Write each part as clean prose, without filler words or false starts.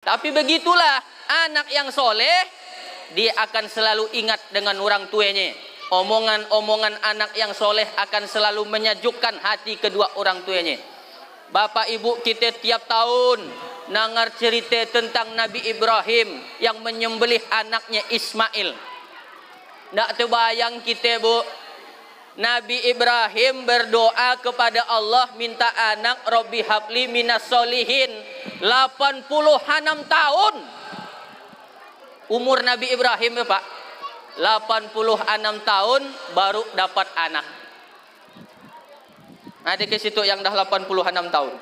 Tapi begitulah anak yang soleh, dia akan selalu ingat dengan orang tuanya. Omongan-omongan anak yang soleh akan selalu menyejukkan hati kedua orang tuanya. Bapak ibu kita tiap tahun dengar cerita tentang Nabi Ibrahim yang menyembelih anaknya Ismail. Nggak terbayang kita, bu. Nabi Ibrahim berdoa kepada Allah minta anak, Robbi habli minas solihin. 86 tahun umur Nabi Ibrahim ya Pak. 86 tahun baru dapat anak. Ada ke situ yang dah 86 tahun.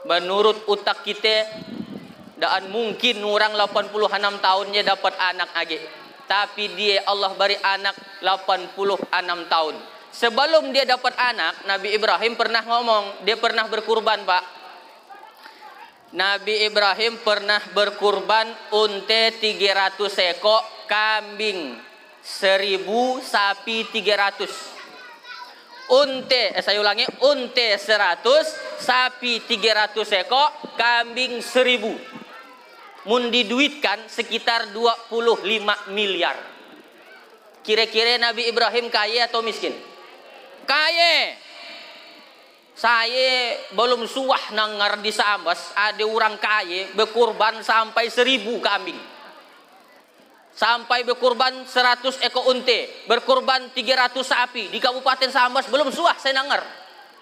Menurut utak kita, dan mungkin orang 86 tahunnya dapat anak lagi. Tapi dia Allah beri anak 86 tahun. Sebelum dia dapat anak, Nabi Ibrahim pernah ngomong, dia pernah berkurban, Pak. Nabi Ibrahim pernah berkurban unta 300 ekor, kambing 1000, sapi 300. Saya ulangi, unta 100, sapi 300 ekor, kambing 1000. Mun diduitkan sekitar 25 miliar. Kira-kira Nabi Ibrahim kaya atau miskin? Kaya. Saya belum suah nangar di Sambas ada orang kaya berkurban sampai 1000 kambing. Sampai berkurban 100 ekor unta, berkurban 300 sapi di Kabupaten Sambas belum suah saya dengar.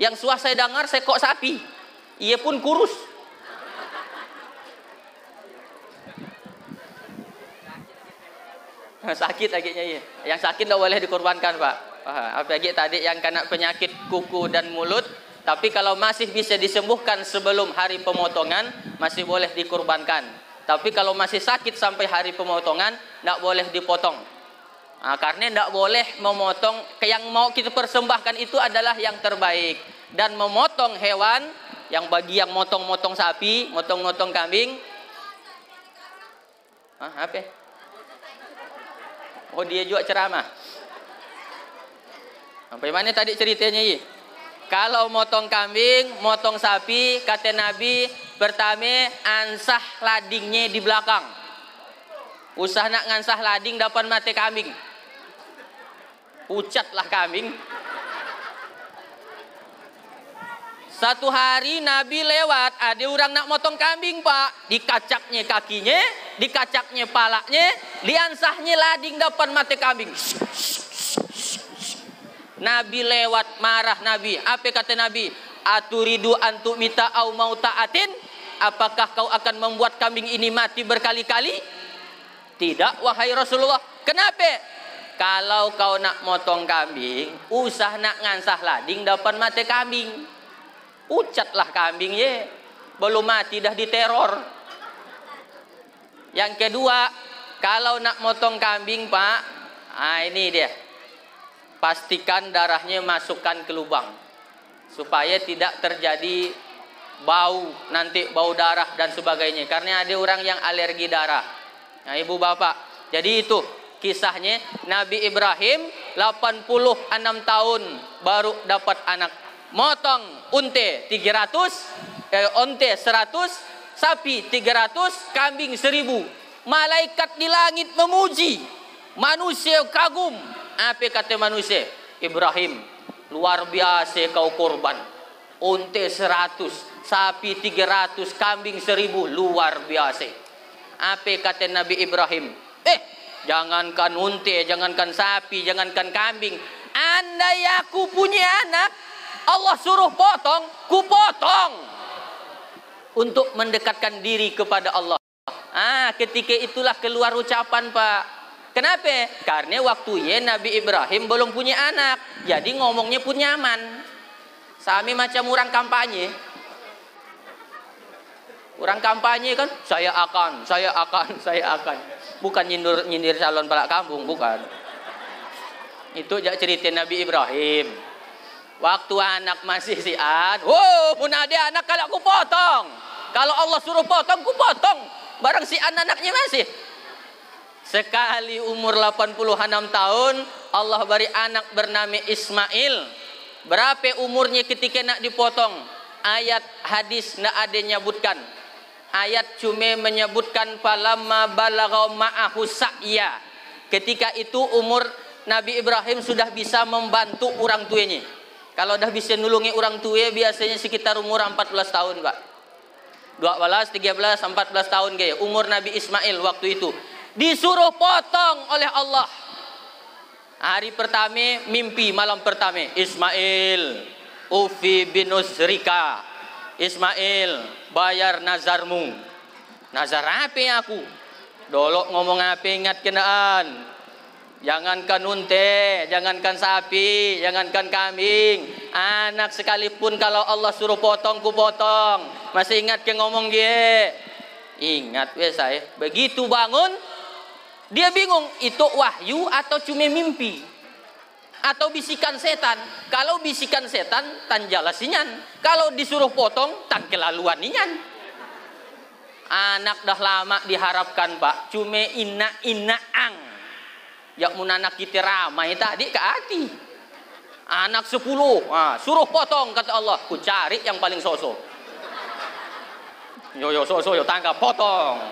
Yang suah saya dengar sekok sapi. Ia pun kurus. Sakit akhirnya ya. Yang sakit tidak boleh dikorbankan, Pak. Apalagi tadi yang kena penyakit kuku dan mulut. Tapi kalau masih bisa disembuhkan sebelum hari pemotongan, masih boleh dikorbankan. Tapi kalau masih sakit sampai hari pemotongan, tidak boleh dipotong. Karena tidak boleh memotong. Yang mau kita persembahkan itu adalah yang terbaik. Dan memotong hewan, yang bagi yang motong-motong sapi, motong-motong kambing. Apa? Oh, dia juga ceramah. Sampai mana tadi ceritanya ini? Kalau motong kambing, motong sapi, kata Nabi, pertama ansah ladingnya di belakang. Usah nak ngansah lading depan mata kambing. Pucatlah kambing. Satu hari Nabi lewat, ada orang nak motong kambing, Pak. Dikacaknya kakinya, dikacaknya palanya, diansahnya lading depan mata kambing. Nabi lewat, marah Nabi. Apa kata Nabi? Aturidu antu mita au mau ta'atin? Apakah kau akan membuat kambing ini mati berkali-kali? Tidak, wahai Rasulullah. Kenapa? Kalau kau nak motong kambing, usah nak ngansah lading depan mata kambing. Ucatlah kambing ye, belum mati dah diteror. Yang kedua, kalau nak motong kambing, Pak, ini dia. Pastikan darahnya masukkan ke lubang supaya tidak terjadi bau, nanti bau darah dan sebagainya. Karena ada orang yang alergi darah. Nah, ibu bapak, jadi itu kisahnya. Nabi Ibrahim 86 tahun baru dapat anak. Motong unta 300, unta 100, sapi 300, kambing 1000. Malaikat di langit memuji, manusia kagum. Apa kata manusia? Ibrahim, luar biasa kau korban. Unta 100, sapi 300, kambing 1000, luar biasa. Apa kata Nabi Ibrahim? Jangankan unta, jangankan sapi, jangankan kambing. Andai aku punya anak, Allah suruh potong, ku potong. Untuk mendekatkan diri kepada Allah. Ketika itulah keluar ucapan, Pak. Kenapa? Karena waktunya Nabi Ibrahim belum punya anak. Jadi ngomongnya pun nyaman. Sami macam orang kampanye. Orang kampanye kan, saya akan. Bukan nyindir calon balak kampung, bukan. Itu cerita Nabi Ibrahim. Waktu anak masih sian, pun ada anak kalau aku potong. Kalau Allah suruh potong, ku potong. Barang sian anaknya masih. Sekali umur 86 tahun, Allah beri anak bernama Ismail. Berapa umurnya ketika nak dipotong? Ayat hadis nak ada nyebutkan. ayat cuma menyebutkan falamma balagha ma'ahu sa'ya. Ketika itu umur Nabi Ibrahim sudah bisa membantu orang tuanya. Kalau dah bisa nulungi orang tua biasanya sekitar umur 14 tahun, Pak. 12, 13, 14 tahun gaya. Umur Nabi Ismail waktu itu. Disuruh potong oleh Allah. Hari pertama mimpi malam pertama. Ismail, ufi binusrika. Ismail, bayar nazarmu. Nazar apa aku? Dolok ngomong apa ingat kenaan. Jangankan unta, jangankan sapi, jangankan kambing. Anak sekalipun kalau Allah suruh potong, ku potong. Masih ingat ke ngomong dia? Ingat ya saya. Begitu bangun, dia bingung. Itu wahyu atau cuma mimpi? Atau bisikan setan? Kalau bisikan setan, tan jelasinyan. Kalau disuruh potong, tan kelaluan inyan. Anak dah lama diharapkan, Pak. Cuma ina-inaang. Ya mun anak kita ramai tadi ke hati. Anak 10, suruh potong kata Allah. Ku cari yang paling sosok. Yo sosok yo tangkap potong.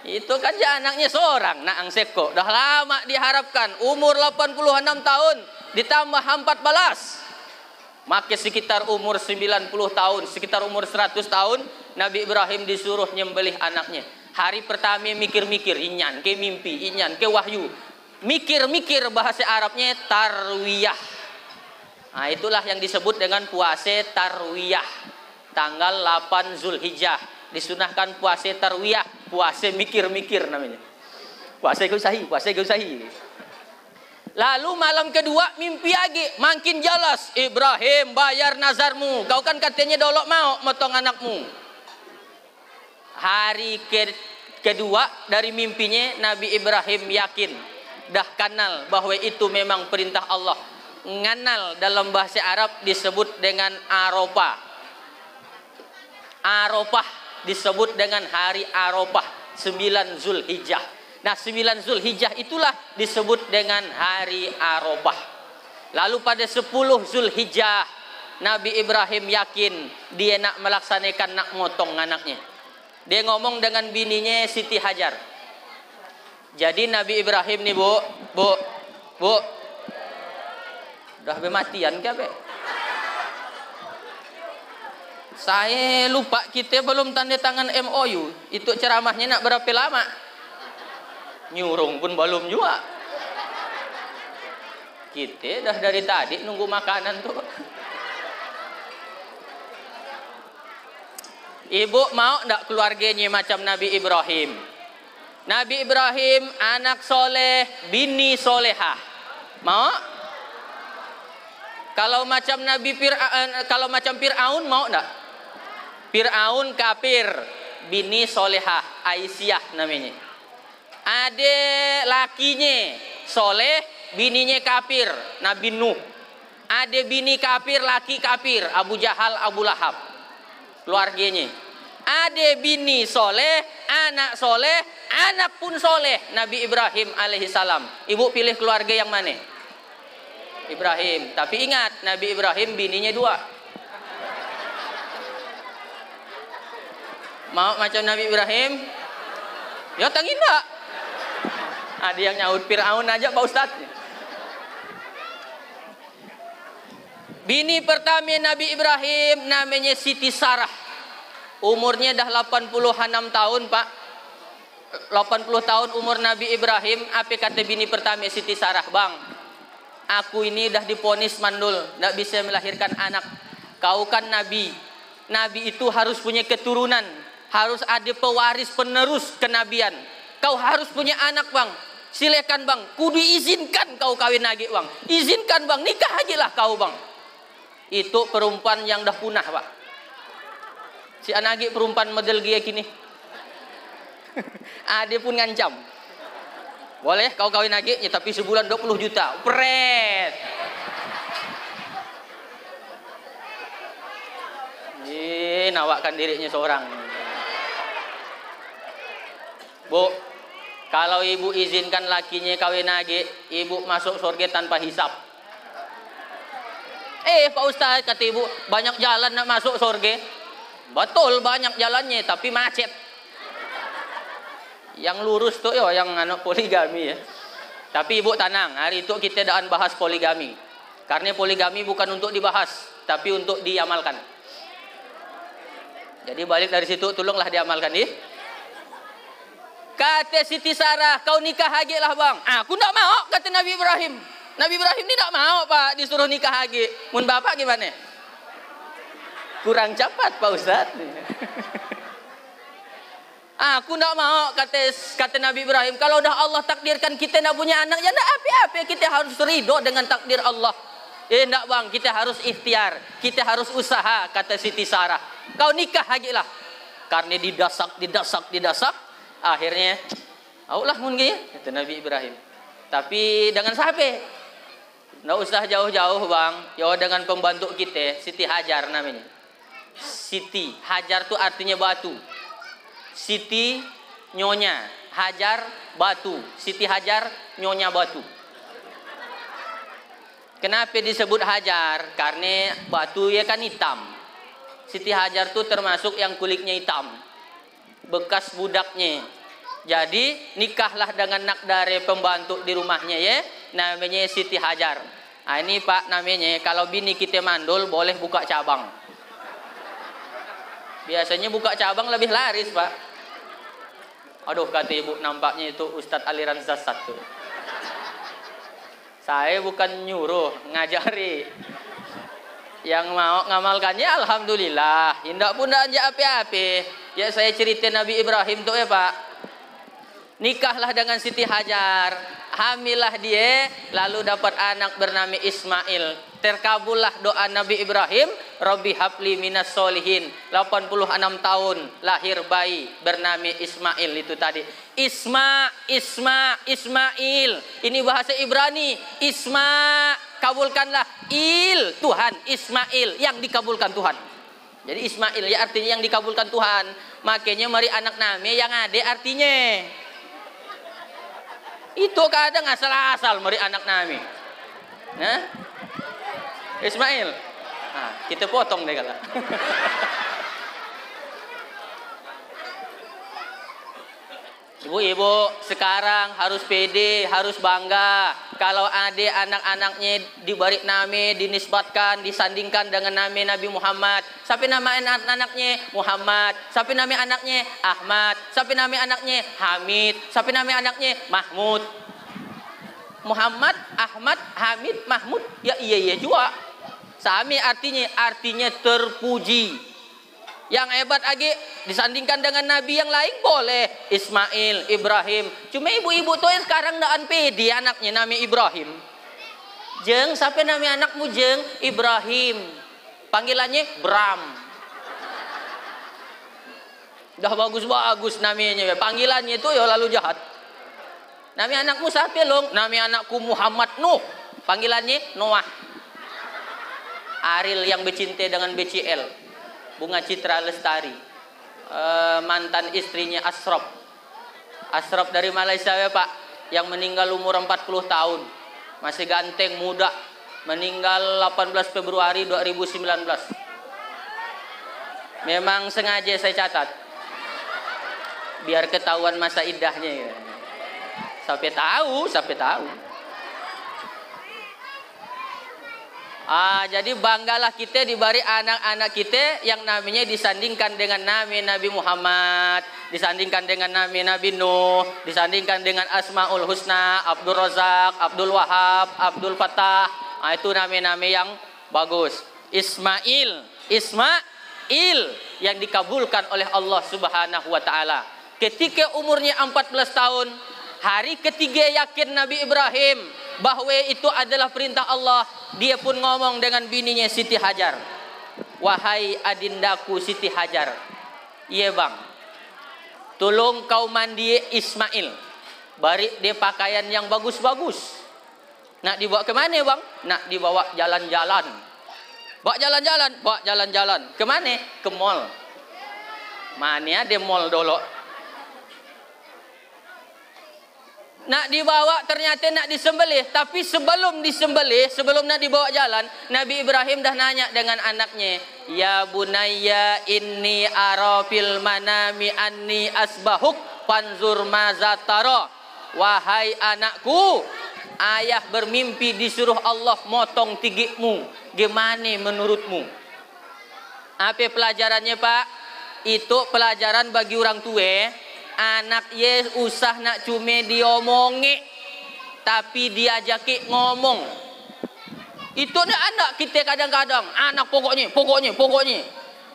Itu kan ya anaknya seorang, Naang Seko. Dah lama diharapkan, umur 86 tahun ditambah 14. Maka sekitar umur 90 tahun, sekitar umur 100 tahun Nabi Ibrahim disuruh nyembelih anaknya. Hari pertama mikir-mikir, inyan ke mimpi, inyan ke wahyu. Mikir-mikir bahasa Arabnya tarwiyah. Nah, itulah yang disebut dengan puasa tarwiyah. Tanggal 8 Zulhijjah disunahkan puasa tarwiyah, puasa mikir-mikir namanya. Puasa gausahi, puasa gausahi. Lalu malam kedua mimpi lagi, makin jelas. Ibrahim, bayar nazarmu. Kau kan katanya dolok mau motong anakmu. Hari kedua dari mimpinya Nabi Ibrahim yakin, dah kenal bahwa itu memang perintah Allah. Nganal dalam bahasa Arab disebut dengan Arafah. Arafah disebut dengan hari Arafah, 9 Zulhijjah. Nah, 9 Zulhijjah itulah disebut dengan hari Arafah. Lalu pada 10 Zulhijjah Nabi Ibrahim yakin dia nak melaksanakan, nak motong anaknya. Dia ngomong dengan bininya Siti Hajar. Jadi Nabi Ibrahim nih, Bu. Udah bematian ke be? Saya lupa, kita belum tanda tangan MOU. Itu ceramahnya nak berapa lama? Nyurung pun belum juga. Kita dah dari tadi nunggu makanan tuh. Ibu mau ndak keluarganya macam Nabi Ibrahim? Nabi Ibrahim anak soleh, bini solehah. Mau? Kalau macam macam Fir'aun mau ndak? Fir'aun kafir, bini solehah, Aisyah namanya. Ada lakinya soleh, bininya kafir, Nabi Nuh. Ada bini kafir, laki kafir, Abu Jahal, Abu Lahab. Keluarganya. Ada bini soleh, anak soleh, anak pun soleh, Nabi Ibrahim alaihissalam. Ibu pilih keluarga yang mana? Ibrahim. Tapi ingat, Nabi Ibrahim bininya 2. Mau macam Nabi Ibrahim? Ya tangin mbak. Ada yang nyaut Fir'aun aja Pak Ustadz. Bini pertama Nabi Ibrahim namanya Siti Sarah. Umurnya dah 86 tahun, Pak. 80 tahun umur Nabi Ibrahim. Apa kata bini pertama Siti Sarah? Bang, aku ini dah diponis mandul, tidak bisa melahirkan anak. Kau kan Nabi. Nabi itu harus punya keturunan. Harus ada pewaris penerus kenabian. Kau harus punya anak, Bang. Silakan, Bang. Kudu izinkan kau kawin lagi, Bang. Izinkan, Bang. Nikah aja lah kau, Bang. Itu perempuan yang dah punah, Pak. Si anagi perempuan model gaya kini. Dia pun ngancam. Boleh kau kawin lagi, ya, tapi sebulan 20 juta. Pret. Nawakkan dirinya seorang. Bu, kalau ibu izinkan lakinya kawin lagi, ibu masuk surga tanpa hisap. Pak Ustaz, kata ibu, banyak jalan nak masuk surga. Betul banyak jalannya tapi macet. Yang lurus tuh yo yang anak poligami ya. Tapi ibu tenang, hari itu kita daan bahas poligami. Karena poligami bukan untuk dibahas, tapi untuk diamalkan. Jadi balik dari situ tolonglah diamalkan nih. Kata Siti Sarah, kau nikah lagi lah bang. Aku tidak mau, kata Nabi Ibrahim. Nabi Ibrahim ini tidak mau pak disuruh nikah lagi. Mun bapak gimana? Kurang cepat pak Ustadz. Aku tidak mau, kata Nabi Ibrahim. Kalau dah Allah takdirkan kita tidak punya anak, ya tidak apa-apa. Kita harus ridho dengan takdir Allah. Tidak bang, kita harus ikhtiar. Kita harus usaha, kata Siti Sarah. Kau nikah lagi lah. Karena didasak. Akhirnya, Allah mungkin, kata Nabi Ibrahim. Tapi dengan siapa? Tidak usah jauh-jauh bang. Ya dengan pembantu kita, Siti Hajar namanya. Siti Hajar itu artinya batu. Siti nyonya, Hajar batu. Siti Hajar nyonya batu. Kenapa disebut Hajar? Karena batu ya kan hitam. Siti Hajar tuh termasuk yang kulitnya hitam. Bekas budaknya. Jadi nikahlah dengan nak dari pembantu di rumahnya ya. Namanya Siti Hajar. Nah ini pak namanya kalau bini kita mandul boleh buka cabang. Biasanya buka cabang lebih laris pak. Aduh kata ibu nampaknya itu Ustadz aliran sesat tuh. Saya bukan nyuruh, ngajari. Yang mau ngamalkannya alhamdulillah. Indak pun ndak ajak apa-apa. Ya saya cerita Nabi Ibrahim tuh ya pak. Nikahlah dengan Siti Hajar. Hamilah dia, lalu dapat anak bernama Ismail. Terkabullah doa Nabi Ibrahim, Rabbi habli minas solihin. 86 tahun lahir bayi bernama Ismail itu tadi. Ismail. Ini bahasa Ibrani. Kabulkanlah Tuhan, Ismail yang dikabulkan Tuhan. Jadi Ismail ya artinya yang dikabulkan Tuhan. Makanya mari anak nama yang ada artinya. Itu kadang asal-asal meri anak nami. Nah, Ismail. Nah, kita potong deh kata. Ibu-ibu sekarang harus pede, harus bangga. Kalau ada anak-anaknya diberi nama, dinisbatkan, disandingkan dengan nama Nabi Muhammad. Siapa nama anak-anaknya? Muhammad. Siapa nama anaknya? Ahmad. Siapa nama anaknya? Hamid. Siapa nama anaknya? Mahmud. Muhammad, Ahmad, Hamid, Mahmud. Ya iya juga. Sami artinya terpuji. Yang hebat lagi disandingkan dengan nabi yang lain boleh. Ismail, Ibrahim. Cuma ibu-ibu tuh yang sekarang ndak pede anaknya nama Ibrahim. Jeng, siapa nama anakmu Jeng? Ibrahim. Panggilannya Bram. Dah bagus-bagus namanya. Panggilannya itu ya lalu jahat. Nama anakmu siapa long? Nama anakku Muhammad Nuh. Panggilannya Noah. Ariel yang bercinta dengan BCL. Bunga Citra Lestari, mantan istrinya Ashraf dari Malaysia ya pak, yang meninggal umur 40 tahun, masih ganteng muda, meninggal 18 Februari 2019. Memang sengaja saya catat, biar ketahuan masa iddahnya ya. Sampai tahu. Jadi banggalah kita diberi anak-anak kita yang namanya disandingkan dengan nama Nabi Muhammad, disandingkan dengan nama Nabi Nuh, disandingkan dengan Asmaul Husna, Abdul Razak, Abdul Wahab, Abdul Fattah. Itu nama-nama yang bagus. Ismail yang dikabulkan oleh Allah Subhanahu wa taala. Ketika umurnya 14 tahun, hari ketiga yakin Nabi Ibrahim bahwa itu adalah perintah Allah. Dia pun ngomong dengan bininya Siti Hajar. Wahai adindaku Siti Hajar. Iya bang. Tolong kau mandi Ismail. Bari dia pakaian yang bagus-bagus. Nak dibawa ke mana bang? Nak dibawa jalan-jalan. Bawa jalan-jalan. Ke mana? Ke mall. Mana ada mall dulu? Nak dibawa ternyata nak disembelih. Tapi sebelum nak dibawa jalan, Nabi Ibrahim dah nanya dengan anaknya, Ya bunayya inni ara fil manami anni asbahuk fanzur maza tara. Wahai anakku, ayah bermimpi disuruh Allah motong tigikmu. Gimana menurutmu? Apa pelajarannya, Pak? Itu pelajaran bagi orang tua. Anak ye usah nak cuma diomongi, tapi diajaki ngomong. Itu nih anak kita kadang-kadang, anak pokoknya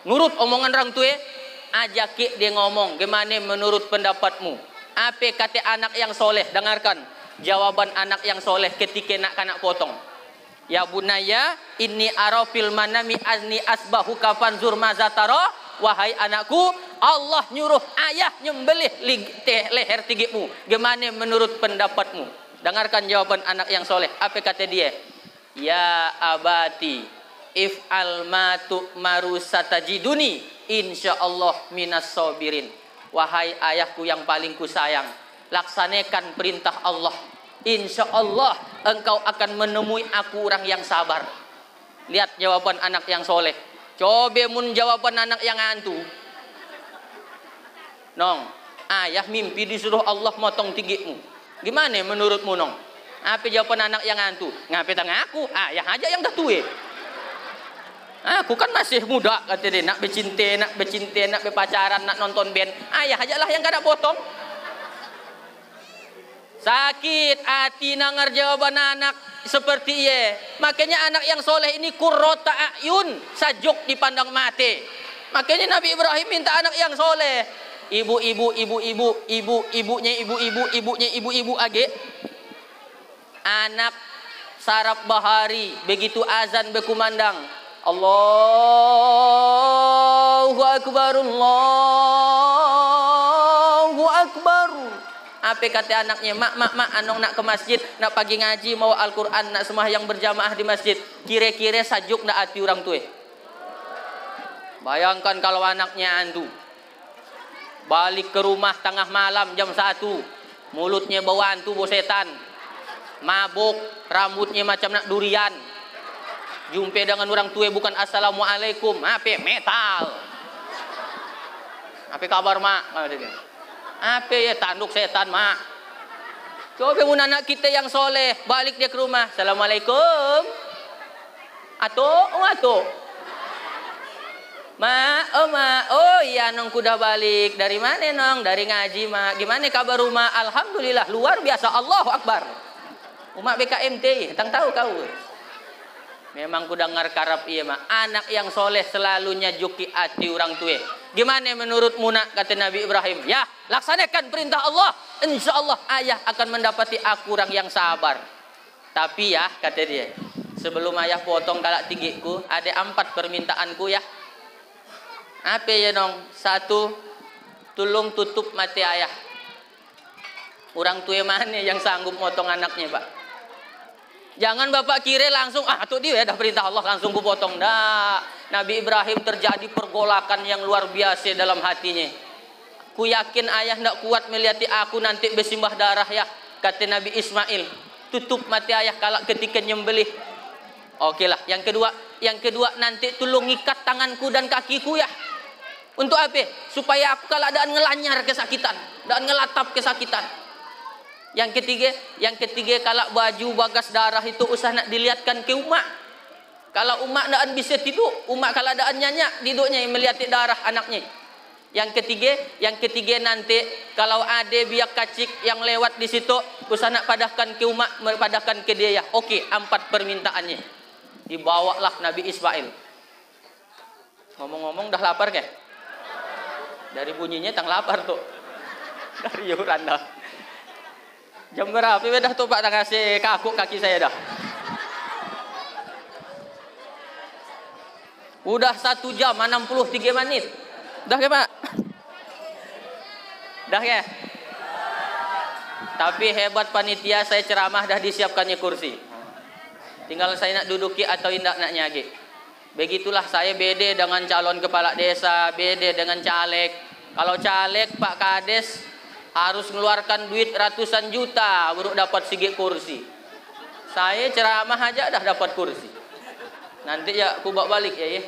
nurut omongan orang tua, ajaki dia ngomong. Gimana menurut pendapatmu? Apa kata anak yang soleh? Dengarkan jawaban anak yang soleh ketika nak kanak potong. Ya bunaya inni arafil manami anni asbahu kafanzur mazatara. Wahai anakku, Allah nyuruh ayah nyembelih leher tigikmu. Gimana menurut pendapatmu? Dengarkan jawaban anak yang soleh. Apa kata dia? Ya abati if'al ma tu'maru satajiduni insyaallah minas sabirin. Wahai ayahku yang paling kusayang, laksanakan perintah Allah. Insyaallah engkau akan menemui aku orang yang sabar. Lihat jawaban anak yang soleh. Coba mun jawaban anak yang antu. Nong, ayah mimpi disuruh Allah motong tigikmu. Gimana menurutmu, Nong? Apa jawaban anak yang antu? Ngapain tengah aku? Ayah aja yang dah tua. Aku kan masih muda, kata dia. Nak bercinta, nak berpacaran, nak nonton band. Ayah aja lah yang kada potong. Sakit hati nangar jawaban anak seperti ia. Makanya anak yang soleh ini qurrata a'yun, sajuk dipandang mati. Makanya Nabi Ibrahim minta anak yang soleh. Ibunya ibu-ibu age. Anak sarap bahari, begitu azan berkumandang. Allahu Akbar, Allahu Akbar. Apa kata anaknya? Mak, anong nak ke masjid, nak pagi ngaji, mau Al-Quran, nak sembahyang berjamaah di masjid. Kira-kira sajuk nak hati orang tua. Bayangkan kalau anaknya antu. Balik ke rumah tengah malam jam 1. Mulutnya bau antu, bau setan. Mabuk, rambutnya macam nak durian. Jumpa dengan orang tua bukan assalamualaikum. Apa? Metal. Apa kabar, Mak? Apa ya tanduk setan, Mak? Coba mun anak kita yang soleh, balik dia ke rumah. Assalamualaikum. Ato. Ma, oh iya nong kuda balik. Dari mana nong? Dari ngaji, Mak. Gimana kabar rumah? Alhamdulillah, luar biasa. Allahu Akbar. Umat BKMT, tang tahu kau. Memang kuda ngarkarap iya, Mak. Anak yang soleh selalu nyajuki hati orang tua. Gimana menurutmu, nak? Kata Nabi Ibrahim. Ya, laksanakan perintah Allah. Insya Allah ayah akan mendapati aku orang yang sabar. Tapi ya, kata dia, sebelum ayah potong kalak tigikku, ada 4 permintaanku ya. Apa ya, Nong? 1, tolong tutup mati ayah. Orang tua mana yang sanggup motong anaknya, Pak? Jangan Bapak kira langsung, tuh dia dah perintah Allah langsung ku potong. Dah, Nabi Ibrahim terjadi pergolakan yang luar biasa dalam hatinya. Ku yakin ayah nak kuat melihat aku nanti bersimbah darah ya. Kata Nabi Ismail, tutup mati ayah kalak ketika nyembelih. Oke lah. Yang kedua nanti tolong ikat tanganku dan kakiku ya. Untuk apa? Supaya aku kalak daan ngelanyar kesakitan, daan ngelatap kesakitan. Yang ketiga kalau baju bagas darah itu usah nak dilihatkan ke umat. Kalau umat nak bisa tidur, umat kalau ada nyanyak diduknya melihat darah anaknya. Yang ketiga nanti kalau ada biak kacik yang lewat di situ, usah nak padahkan ke umat, padahkan ke dia ya. Oke, 4 permintaannya. Dibawalah Nabi Ismail. Ngomong-ngomong dah lapar ke? Dari bunyinya tang lapar tuh. Dari yuran dah. Jam berapa dah tuh Pak kasih kakuk kaki saya dah. Udah 1 jam 63 menit. Dah ke Pak? Dah ke? Tapi hebat panitia, saya ceramah dah disiapkannya kursi. Tinggal saya nak duduki atau indak nak nyagi. Begitulah saya beda dengan calon kepala desa, beda dengan caleg. Kalau caleg Pak Kades harus mengeluarkan duit ratusan juta baru dapat segi kursi. Saya ceramah aja dah dapat kursi. Nanti ya aku bawa balik ya.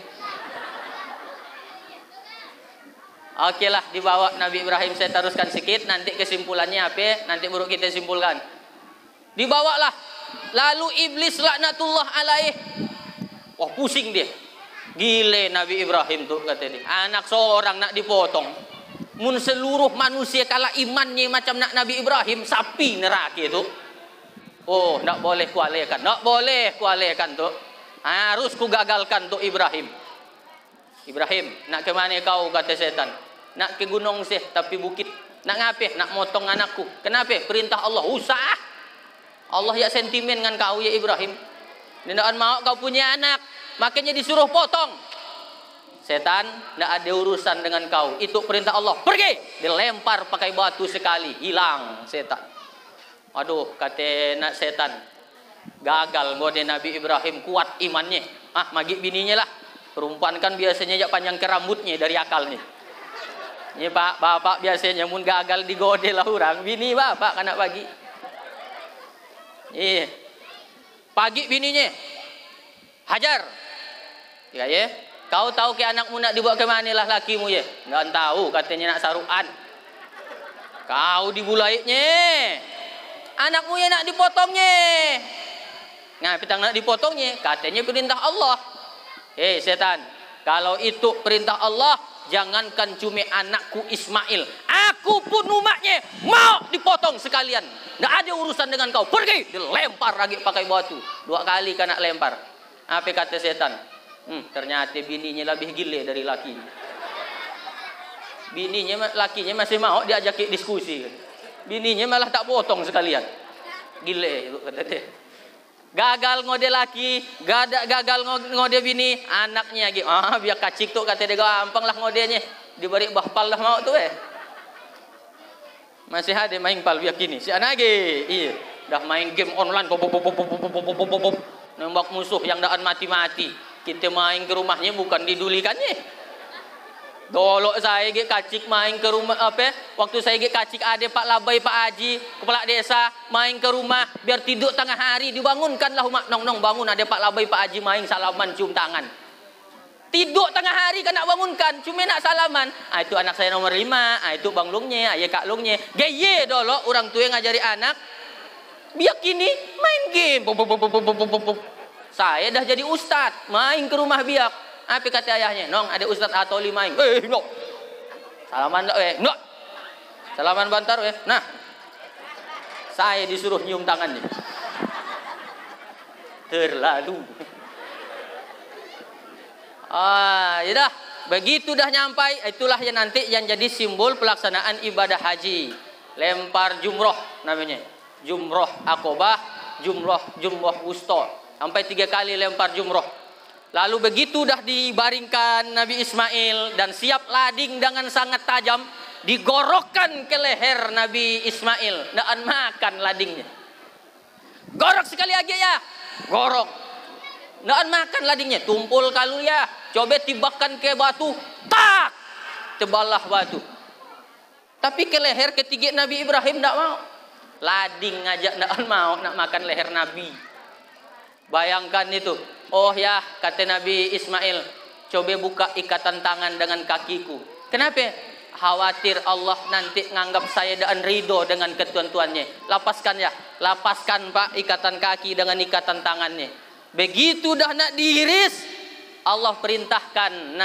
Oke lah, dibawa Nabi Ibrahim, saya teruskan sedikit, nanti kesimpulannya apa, nanti baru kita simpulkan. Dibawalah, lalu iblis laknatullah alaih. Wah, pusing dia. Gile Nabi Ibrahim tuh, kata dia. Anak seorang nak dipotong. Mun seluruh manusia kalah imannya macam nak Nabi Ibrahim, sapi neraka itu. Oh, nak boleh kualihkan, nak boleh kualihkan tuh. Harus ku gagalkan tuh Ibrahim. Ibrahim, nak ke mana kau, kata setan? Nak ke gunung sih, tapi bukit. Nak ngapain? Nak motong anakku. Kenapa? Perintah Allah. Usah. Allah ya sentimen dengan kau ya Ibrahim. Tidak mau kau punya anak, makanya disuruh potong. Setan, tidak ada urusan dengan kau. Itu perintah Allah. Pergi. Dilempar pakai batu sekali, hilang setan. Aduh, kata nak setan, gagal ngode Nabi Ibrahim, kuat imannya. Ah, magi bininya lah. Perempuan kan biasanya jak panjang ke rambutnya dari akalnya. Ini pak, bapak biasanya mun gagal digode lah orang. Bini bapak kanak pagi. Pagi bininya hajar. Ya. Kau tahu ke anakmu nak dibawa ke mana lah lakimu ya? Nggak tahu, katanya nak saruan. Kau dibulainya. Anakmu ya nak dipotongnya. Nah, petang nak dipotongnya, katanya perintah Allah. Setan, kalau itu perintah Allah, jangankan cuma anakku Ismail, aku pun umatnya mau dipotong sekalian. Nggak ada urusan dengan kau. Pergi. Dilempar lagi pakai batu. 2 kali kena lempar. Apa kata setan? Ternyata bininya lebih gile dari lakinya. Lakinya masih mau diajak diskusi. Bininya malah tak potong sekalian. Gile itu kata dia. Gagal ngode laki, gagal ngode bini, anaknya lagi. Biar kacik tuh kata dia, gampang lah ngodenya. Diberi bahpal lah mau tuh Masih ada main pal biar kini. Si anak lagi. Iya, dah main game online nembak musuh yang daan mati-mati. Kita main ke rumahnya bukan didulikannya. Dolok saya ge kacik main ke rumah waktu saya ge kacik ade Pak Labai Pak Haji kepala desa main ke rumah biar tidur tengah hari dibangunkanlah umat nong bangun ade Pak Labai Pak Haji main salaman cium tangan. Tidur tengah hari kan nak bangunkan cuma nak salaman. Itu anak saya nomor 5, itu bang lungnya, ayah kak lungnya. Geye dolok orang tua yang ngajari anak. Biar kini main game. Saya dah jadi ustad, main ke rumah biak. Apa kata ayahnya? Nong, ada Ustaz Atoli main. No. Salaman no. Salaman bantar Nah. Saya disuruh nyium tangannya. Terlalu. Ya dah. Begitu dah nyampai, itulah yang nanti yang jadi simbol pelaksanaan ibadah haji. Lempar jumroh namanya. Jumroh akobah, jumroh wusta. Sampai 3 kali lempar jumroh. Lalu begitu dah dibaringkan Nabi Ismail dan siap lading dengan sangat tajam, digorokkan ke leher Nabi Ismail. Nggak makan ladingnya. Gorok sekali aja ya. Gorok. Nggak makan ladingnya. Tumpul kalau ya. Coba tibakan ke batu. Tak. Tebalah batu. Tapi ke leher ketiga Nabi Ibrahim nggak mau. Lading ngajak nggak mau nak makan leher Nabi. Bayangkan itu. Oh ya, kata Nabi Ismail, coba buka ikatan tangan dengan kakiku. Kenapa? Khawatir Allah nanti nganggap saya dan ridho dengan ketentuannya. Lapaskan ya, lapaskan Pak ikatan kaki dengan ikatan tangannya. Begitu dah nak diiris, Allah perintahkan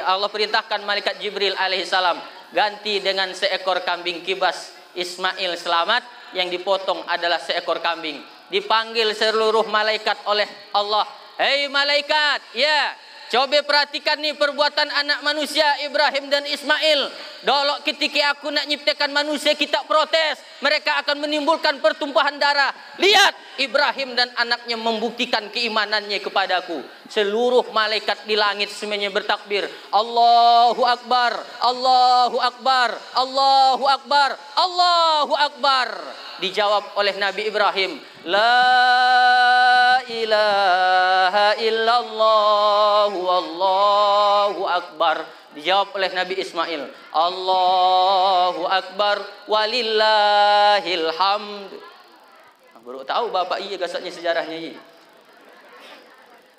Allah perintahkan malaikat Jibril alaihissalam ganti dengan seekor kambing kibas. Ismail selamat, yang dipotong adalah seekor kambing. Dipanggil seluruh malaikat oleh Allah. Hei malaikat, ya, coba perhatikan nih perbuatan anak manusia Ibrahim dan Ismail. Dolok ketika aku nak nyiptakan manusia kita protes, mereka akan menimbulkan pertumpahan darah. Lihat, Ibrahim dan anaknya membuktikan keimanannya kepadaku. Seluruh malaikat di langit semuanya bertakbir. Allahu Akbar, Allahu Akbar, Allahu Akbar, Allahu Akbar. Dijawab oleh Nabi Ibrahim, La ilaha illallah wallahu akbar. Dijawab oleh Nabi Ismail, Allahu Akbar walillahil hamd. Baru tahu bapak iya gasaknya sejarahnya iya.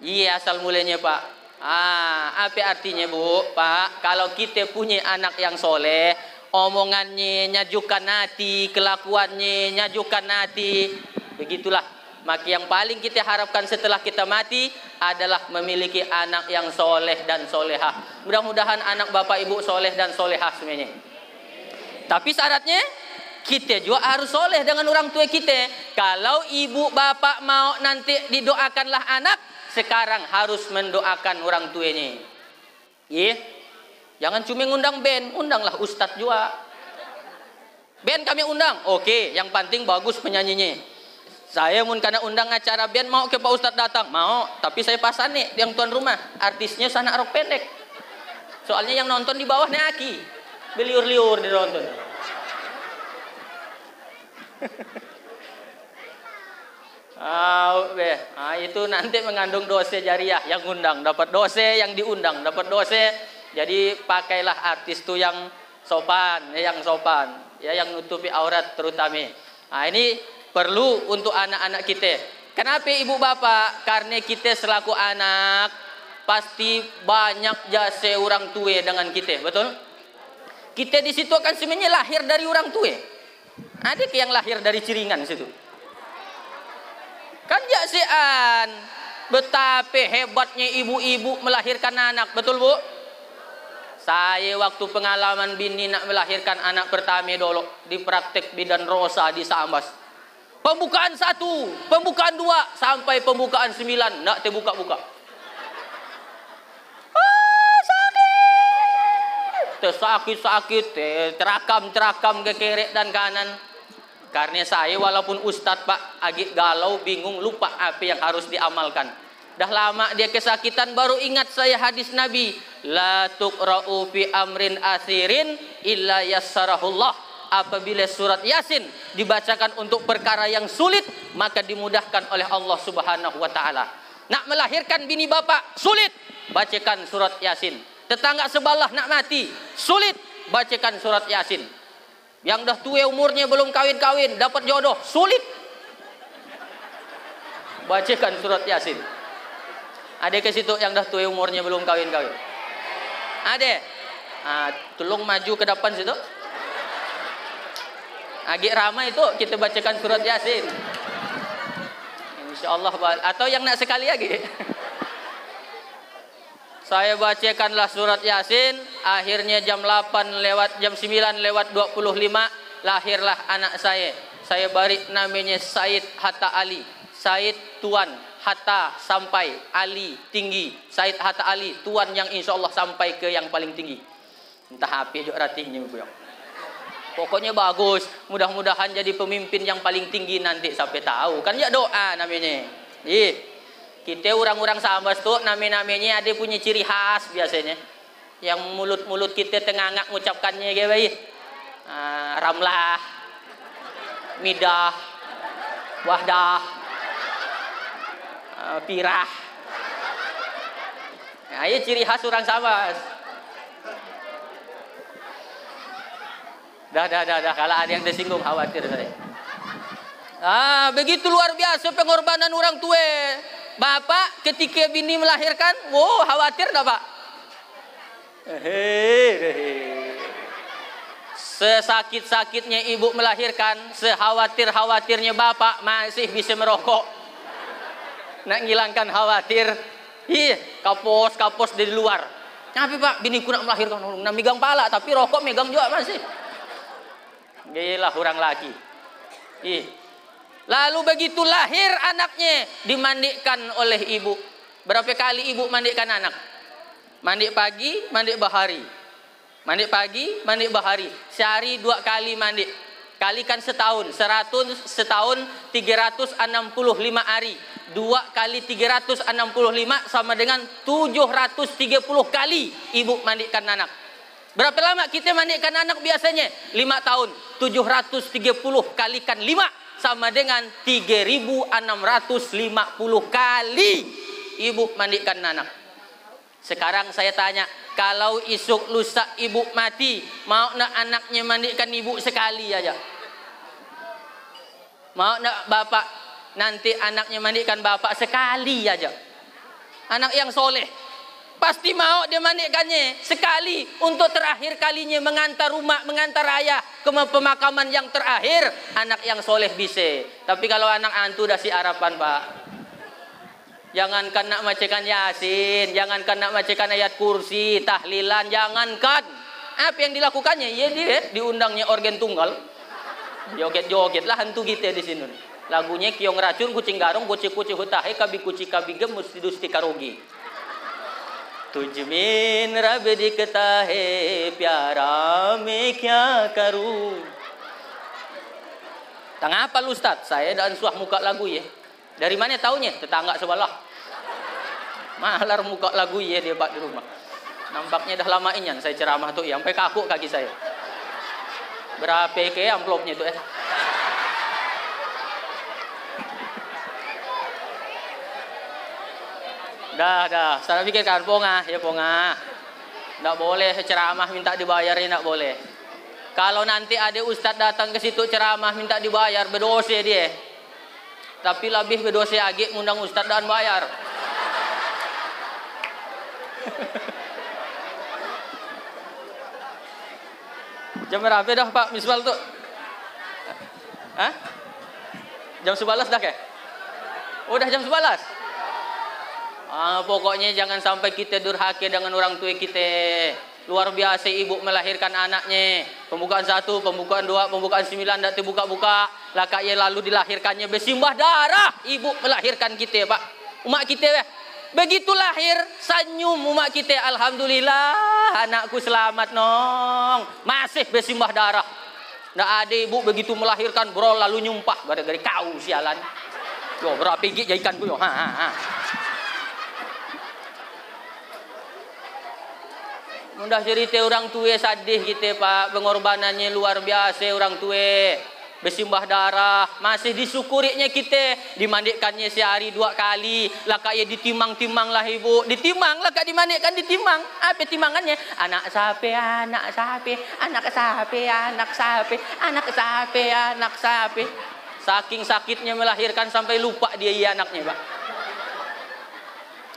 Iya asal mulanya Pak. Apa artinya Bu, Pak? Kalau kita punya anak yang soleh, omongannya nyajukan hati, kelakuannya nyajukan hati, begitulah. Maka yang paling kita harapkan setelah kita mati adalah memiliki anak yang soleh dan solehah. Mudah-mudahan anak bapak ibu soleh dan solehah semuanya. Tapi syaratnya kita juga harus soleh dengan orang tua kita. Kalau ibu bapak mau nanti didoakanlah anak, sekarang harus mendoakan orang tuanya. Jangan cuma ngundang band, undanglah ustadz juga. Band kami undang, oke, yang penting bagus penyanyinya. Saya mun karena undang acara band mau ke Pak Ustadz datang, mau, tapi saya pasan nih yang tuan rumah, artisnya sana rok pendek. Soalnya yang nonton di bawah aki, beliur-liur di nonton. Itu nanti mengandung dosa jariah. Yang undang dapat dosa, yang diundang dapat dosa. Jadi pakailah artis tuh yang sopan, yang nutupi aurat terutama. Ini perlu untuk anak-anak kita. Kenapa ibu bapak? Karena kita selaku anak pasti banyak jasa orang tua dengan kita, betul? Kita di situ kan sebenarnya lahir dari orang tua. Ada yang lahir dari ciringan situ. Kan jasaan. Betapa hebatnya ibu-ibu melahirkan anak, betul Bu? Saya waktu pengalaman bini nak melahirkan anak pertama dulu di praktek bidan Rosa di Sambas. Pembukaan 1, pembukaan 2, sampai pembukaan 9, nak terbuka-buka. Sakit, terakam ke kiri dan kanan. Karena saya walaupun ustadz Pak, agak galau, bingung, lupa apa yang harus diamalkan. Dah lama dia kesakitan, baru ingat saya hadis Nabi. La tuqra'u fi amrin asirin illa yassarahullah. Apabila surat Yasin dibacakan untuk perkara yang sulit, maka dimudahkan oleh Allah Subhanahu wa taala. Nak melahirkan bini bapak sulit, bacakan surat Yasin. Tetangga sebelah nak mati, sulit, bacakan surat Yasin. Yang dah tua umurnya belum kawin-kawin, dapat jodoh, sulit, bacakan surat Yasin. Ada ke situ yang dah tua umurnya belum kawin-kawin? Ada. Tolong maju ke depan situ. Agak ramai itu kita bacakan surat Yasin. Insyaallah. Atau yang nak sekali lagi. Saya bacakanlah surat Yasin, akhirnya jam 8 lewat jam 9 lewat 25 lahirlah anak saya. Saya beri namanya Said Hatta Ali. Said Tuan Hatta sampai Ali tinggi. Said Hatta Ali Tuan yang insyaallah sampai ke yang paling tinggi. Entah apa juga ratihnya Bu. Pokoknya bagus, mudah-mudahan jadi pemimpin yang paling tinggi nanti sampai tahu. Kan ya doa namanya. Kita orang-orang Sambas tuh namanya ada punya ciri khas biasanya. Yang mulut-mulut kita tengangak ngucapkannya kayak baik. Ramlah, midah, wahdah, pirah. Nah, ini ciri khas orang Sambas. Dah. Kalau ada yang tersinggung, khawatir saya. Begitu luar biasa pengorbanan orang tua. Bapak ketika bini melahirkan, khawatir dah Pak. Sesakit-sakitnya ibu melahirkan, sekhawatir-khawatirnya bapak masih bisa merokok. Nak ngilangkan khawatir. Kapos di luar. Tapi Pak, biniku nak melahirkan, nak megang pala, tapi rokok megang juga masih. Gila orang laki. Lalu begitu lahir anaknya dimandikan oleh ibu. Berapa kali ibu mandikan anak? Mandi pagi, mandi bahari. Mandi pagi, mandi bahari. Sehari 2 kali mandi. Kalikan setahun. 100 365 hari. 2 kali 365 sama dengan 730 kali ibu mandikan anak. Berapa lama kita mandikan anak biasanya? 5 tahun. 730 kalikan 5 sama dengan 3.650 kali ibu mandikan anak. Sekarang saya tanya, kalau isuk lusa ibu mati, mau nak anaknya mandikan ibu sekali aja? Mau nak bapak nanti anaknya mandikan bapak sekali aja? Anak yang soleh. Pasti mau dia mandikannya sekali untuk terakhir kalinya mengantar rumah, mengantar ayah ke pemakaman yang terakhir. Anak yang soleh bisa. Tapi kalau anak antu dah si harapan Pak. Jangankan nak bacakan Yasin, jangankan nak bacakan ayat kursi, tahlilan, jangankan. Apa yang dilakukannya? Ya dia diundangnya organ tunggal. Joget-joget lah hantu kita di sini. Lagunya Kiong Racun, Kucing Garong, Kuci-kuci hutahe, Kabi kuci kabigem, Musti dusti karogi. तुझमें रब दिखता है प्यारा मैं क्या करूं. Tengah apa lu Ustaz? Saya dan suah muka lagu ya. Dari mana taunya? Tetangga sebelah. Malar muka lagu ya dia Pak di rumah. Nampaknya dah lama inyan saya ceramah tuh ya, sampai kaku kaki saya. Berapa ke amplopnya tuh ya? Dah. Saya pikirkan ponga, ya ponga. Nggak boleh ceramah minta dibayarin, nggak boleh. Kalau nanti ada ustadz datang ke situ ceramah minta dibayar, berdosa dia. Tapi lebih berdosa lagi ngundang ustadz dan bayar. Jam berapa dah Pak Misbal tuh? Hah? Jam 11 dah ke? Udah jam 11? Pokoknya jangan sampai kita durhaka dengan orang tua kita. Luar biasa ibu melahirkan anaknya. Pembukaan 1, pembukaan 2, pembukaan 9 tak terbuka-buka. Lakaknya lalu dilahirkannya bersimbah darah. Ibu melahirkan kita Pak. Umat kita begitu lahir senyum umat kita. Alhamdulillah anakku selamat nong. Masih bersimbah darah. Nggak ada ibu begitu melahirkan bro lalu nyumpah gara-gara kau sialan. Yo berapa gigi jadikan ku yo. Mudah cerita orang tua sadih kita Pak. Pengorbanannya luar biasa orang tua. Bersimbah darah. Masih disyukurinya kita. Dimandikannya sehari 2 kali. Lah kayak ditimang-timang lah ibu. Ditimang lah kak dimandikan ditimang. Apa timangannya? Anak sapi, anak sapi. Anak sapi, anak sapi. Anak sapi, anak sapi. Saking sakitnya melahirkan sampai lupa dia iya anaknya Pak.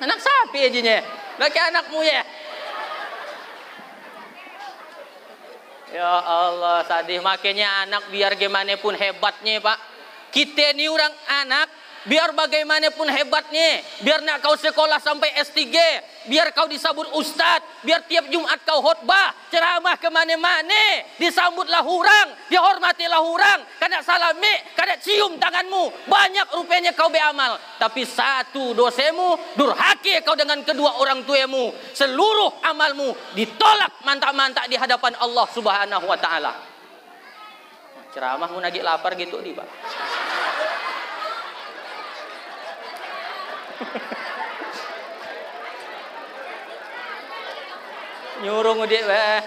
Anak sapi aja. Laki anakmu ya. Ya Allah, sadih makanya anak biar gimana pun hebatnya Pak. Kita ni orang anak biar bagaimanapun hebatnya, biar nak kau sekolah sampai S3, biar kau disambut ustad, biar tiap Jumat kau khotbah, ceramah ke mana-mana, disambutlah orang, dihormatilah orang, kada salami, kada cium tanganmu, banyak rupanya kau beramal. Tapi satu dosamu, durhaka kau dengan kedua orang tuamu, seluruh amalmu ditolak mantak-mantak di hadapan Allah Subhanahu wa taala. Ceramahmu nagih lapar gitu di Pak. Nyuruh ngudik weh.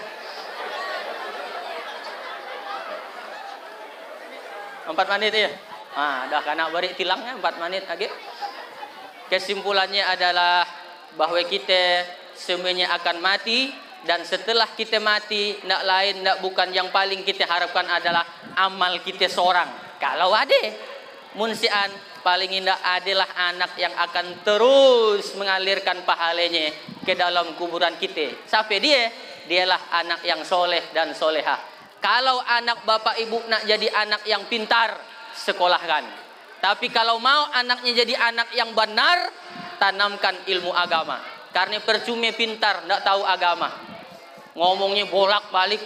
4 menit ya. Dah kana beri tilangnya 4 menit lagi. Kesimpulannya adalah bahwa kita semuanya akan mati dan setelah kita mati ndak lain ndak bukan yang paling kita harapkan adalah amal kita seorang. Kalau ada munsian paling indah adalah anak yang akan terus mengalirkan pahalanya ke dalam kuburan kita. Siapa dia? Dialah anak yang soleh dan solehah. Kalau anak bapak ibu nak jadi anak yang pintar, sekolahkan. Tapi kalau mau anaknya jadi anak yang benar, tanamkan ilmu agama. Karena percuma pintar, tidak tahu agama. Ngomongnya bolak-balik,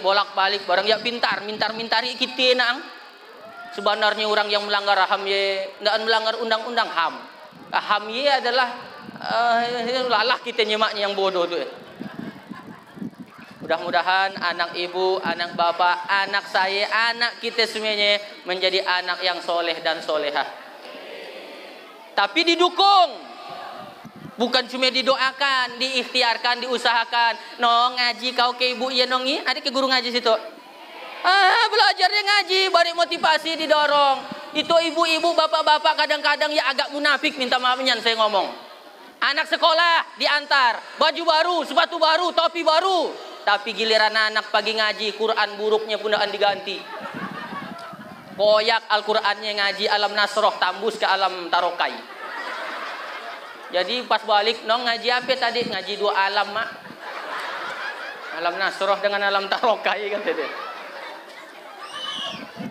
barang ya pintar, mintar-mintari kita nang. Sebenarnya orang yang melanggar HAM ye, tidak melanggar undang-undang HAM. HAM ye adalah lalah kita nyemaknya yang bodoh tu. Mudah-mudahan anak ibu, anak bapak, anak saya, anak kita semuanya menjadi anak yang soleh dan solehah. Tapi didukung, bukan cuma didoakan, diikhtiarkan, diusahakan. Nong ngaji kau ke ibu ya nongi, ada ke guru ngaji situ. Belajarnya ngaji, balik motivasi didorong. Itu ibu-ibu, bapak-bapak kadang-kadang ya agak munafik, minta maafnya saya ngomong. Anak sekolah diantar, baju baru, sepatu baru, topi baru. Tapi giliran anak pagi ngaji, Quran buruknya pun akan diganti. Koyak Al-Qurannya ngaji alam Nasroh, tambus ke alam Tarokai. Jadi pas balik, nong ngaji apa tadi? Ngaji 2 alam, mak. Alam Nasroh dengan alam Tarokai kan tadi.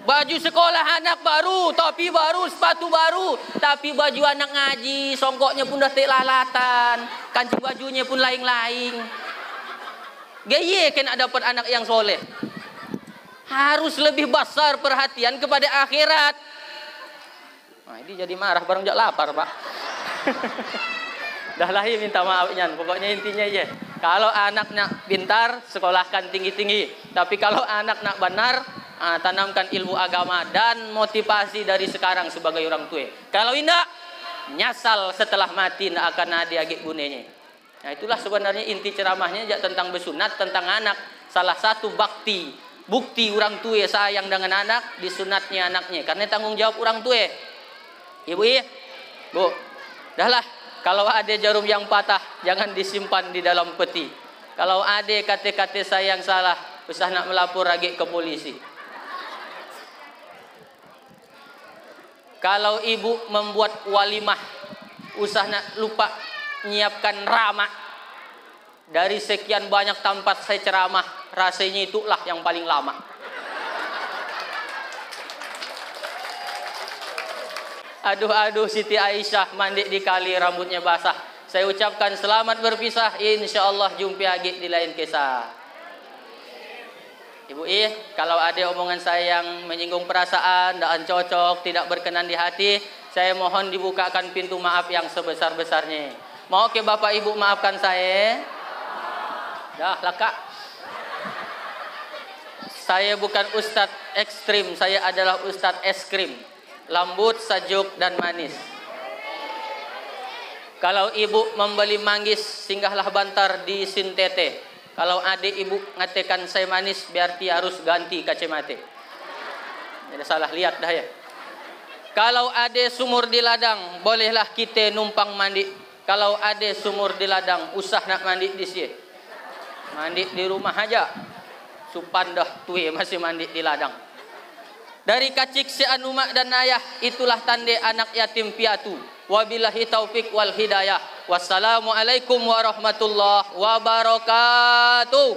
Baju sekolah anak baru, topi baru, sepatu baru. Tapi baju anak ngaji, songkoknya pun dah lalatan. Kancing bajunya pun laing-laing. Gaya kena dapat anak yang soleh. Harus lebih besar perhatian kepada akhirat. Nah, ini jadi marah barang jak lapar, Pak. Dah lahir minta maafnya. Pokoknya intinya ya. Kalau anak nak pintar, sekolahkan tinggi-tinggi. Tapi kalau anak nak benar, tanamkan ilmu agama dan motivasi dari sekarang sebagai orang tua. Kalau tidak, nyasal setelah mati tidak akan ada agak gunanya. Nah, itulah sebenarnya inti ceramahnya tentang bersunat, tentang anak. Salah satu bukti orang tua sayang dengan anak, disunatnya anaknya. Karena tanggung jawab orang tua. Ibu iya, Bu, dahlah. Kalau ada jarum yang patah, jangan disimpan di dalam peti. Kalau ada kata-kata saya yang salah, usah nak melapor lagi ke polisi. Kalau ibu membuat walimah, usah nak lupa menyiapkan ramak. Dari sekian banyak tempat saya ceramah, rasanya itulah yang paling lama. Aduh Siti Aisyah mandi di kali rambutnya basah. Saya ucapkan selamat berpisah. InsyaAllah jumpa lagi di lain kisah. Ibu kalau ada omongan saya yang menyinggung perasaan, tidak cocok, tidak berkenan di hati, saya mohon dibukakan pintu maaf yang sebesar-besarnya. Mau ke Bapak Ibu maafkan saya? Dah laka. Saya bukan Ustadz ekstrim, saya adalah Ustadz es krim. Lembut, sejuk, dan manis. Kalau ibu membeli manggis, singgahlah bantar di Sintete. Kalau adik ibu ngatakan saya manis, berarti harus ganti kacamata. Tidak salah lihat dah ya. Kalau ada sumur di ladang, bolehlah kita numpang mandi. Kalau ada sumur di ladang, usah nak mandi di sini. Mandi di rumah aja. Supan dah tuwe masih mandi di ladang. Dari kacik si anu mak dan ayah, itulah tanda anak yatim piatu. Wabillahi taufik wal hidayah. Wassalamualaikum warahmatullahi wabarakatuh.